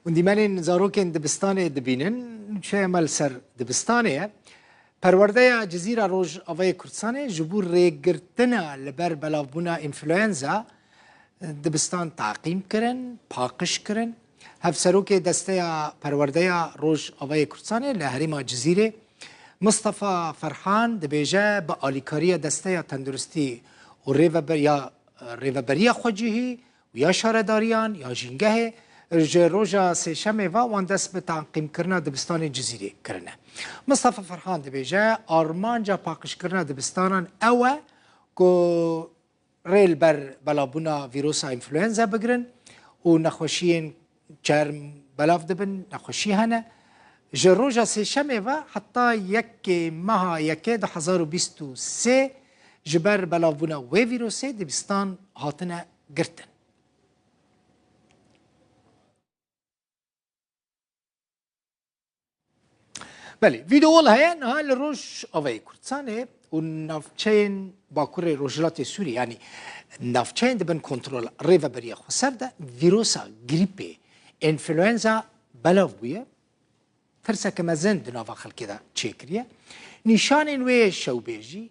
وندیمانین زاروکن دبستان دبینن چه مال سر دبستانه پرورده جزیره روز آوای کردستان جبور ریگرتنا لبر بلافبونا انفلوئنزا دبستان تعقیم کرن پاکش کرن هفسروک دسته پرورده روز آوای کردستان لحریم جزیره مصطفى فرحان دبیجه با آلیکاری دسته تندرستی و ریوبریا خوجیهی و یا شارداریان یا جنگه روژا سیشمه و وان دست به تعقیم کرنا دبستان جزیره کرنه مصطفى فرحان دبیجه آرمانجا پاکش کرنا دبستانان اوه که ریل بر بلابونا ویروس انفلوئنزا بگرن و نخوشین چرم بلاف دبن نخوشی هنه جروجا سیشمه و حتی یک ماه یکی 2023 جبر بلافبونا و ویروسه دبستان هاتنه گرتن. بله ویدیو های نهال روش آوای کردستانه و نافچین باکور روجلات سوری یعنی نافچین دبن کنترل ریو بریا خسر ده ویروسا گریپی انفلوئنزا بلاف بویه ترسه که مزن دناوا خلقی ده چیکریه نشان وی شوبیجی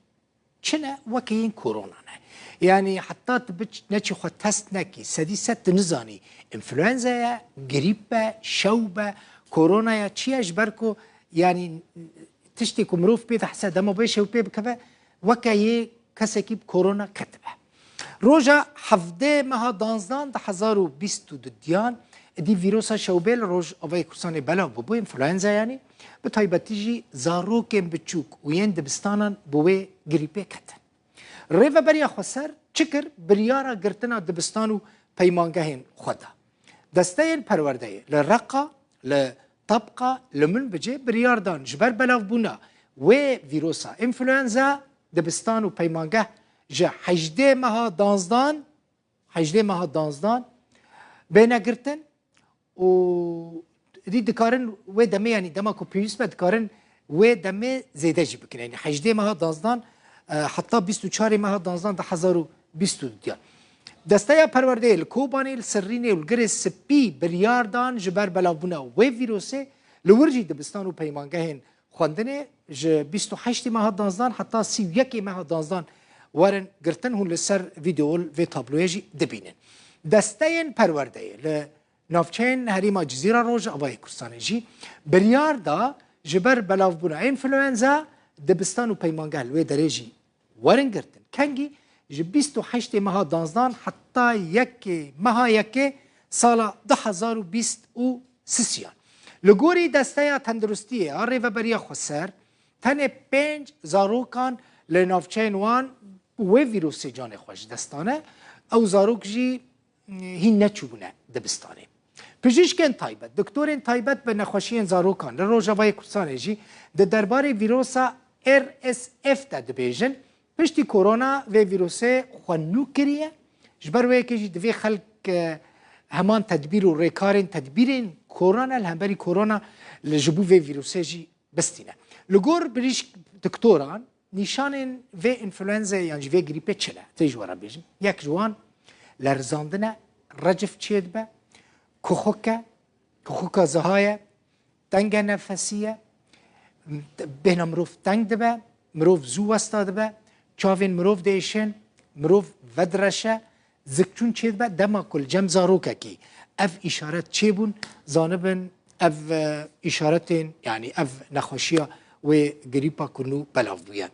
چنه وکیین کرونا نه یعنی حتی تبچ نچی خود تست نکی سدی ست نزانی انفلوئنزا یا گریپ شوبه کرونا یا چی اجبرکو يعني تشتي كمروف بيت حسا دمو بيشي وبيب كذا وكاي كسكيب كورونا كتبه روجا حفظه مها دانزدان ده 2022 دي فيروسا شوبيل روج اوفاي كرساني بلا بوبو انفلونزا يعني بتايبتيجي زاروكين بتشوك وين دبستانا بوي غريبي كتن ريفا بريا خسر چكر بريارا گرتنا دبستانو پيمانگهين خدا دستين پرورده لرقا طبقة لمن بجي برياردان جبر بلاف بونا و فيروسا انفلونزا دبستان و پیمانگه جا 18 ماه دانزدان بينا گرتن و دي دكارن و دمي يعني دما كو بيوس با دكارن و دمي زيده جي بكن يعني 18 ماه دانزدان حتى 24 ماه دانزدان ده 2022 دسته پرورده الکوبانی السرینه والگره سپی بریاردان جبر بلابونا و ویروسه لورجی دبستان و پیمانگهین خواندنه ج 28 ماه دانزدان حتی 31 ماه دانزدان وارن گرتن هون لسر ویدیول و تابلویجی دبینن دسته پرورده لنافچین هریما جزیره روز آوای کردستان جی بریاردا جبر بلابونا انفلوئنزا دبستان و پیمانگه لوی درجی وارن گرتن کنگی ج 28 ماه دانزدان حتی یک ماه یک سال 2023 لگوری دسته تندرستی ریو بریا خسر تن 5 زاروکان لنافچین وان و ویروس جان خوش دستانه او زاروک جی هین نچوبونه دبستانه پزشکن تایبت دکتورین تایبت به نخوشین زاروکان لروجاوای کردستان جی ده درباره ویروسا RSF ده دبیجن پشتی کرونا و ویروسه خوانو کریه جبر وی که دوی خلق همان تدبیر و ریکارین تدبیرین کرونا الهمبری کرونا لجبو و ویروسه جی بستینه لگور بریش دکتوران نشان و انفلوئنزا یعنی و گریپه چله تیجوارا بیجم یک جوان لرزاندنه رجف چید به کخوکا زهایه تنگ نفسیه بهنا مروف تنگ دبه مروف زو وستاده به چاوین مروف دیشن مروف ودرشه زکچون چید با دما کل جم زاروکه کی اف اشارت چی بون زانبن اف اشارتین یعنی اف نخوشیه و گریپا کنو بلاف بویه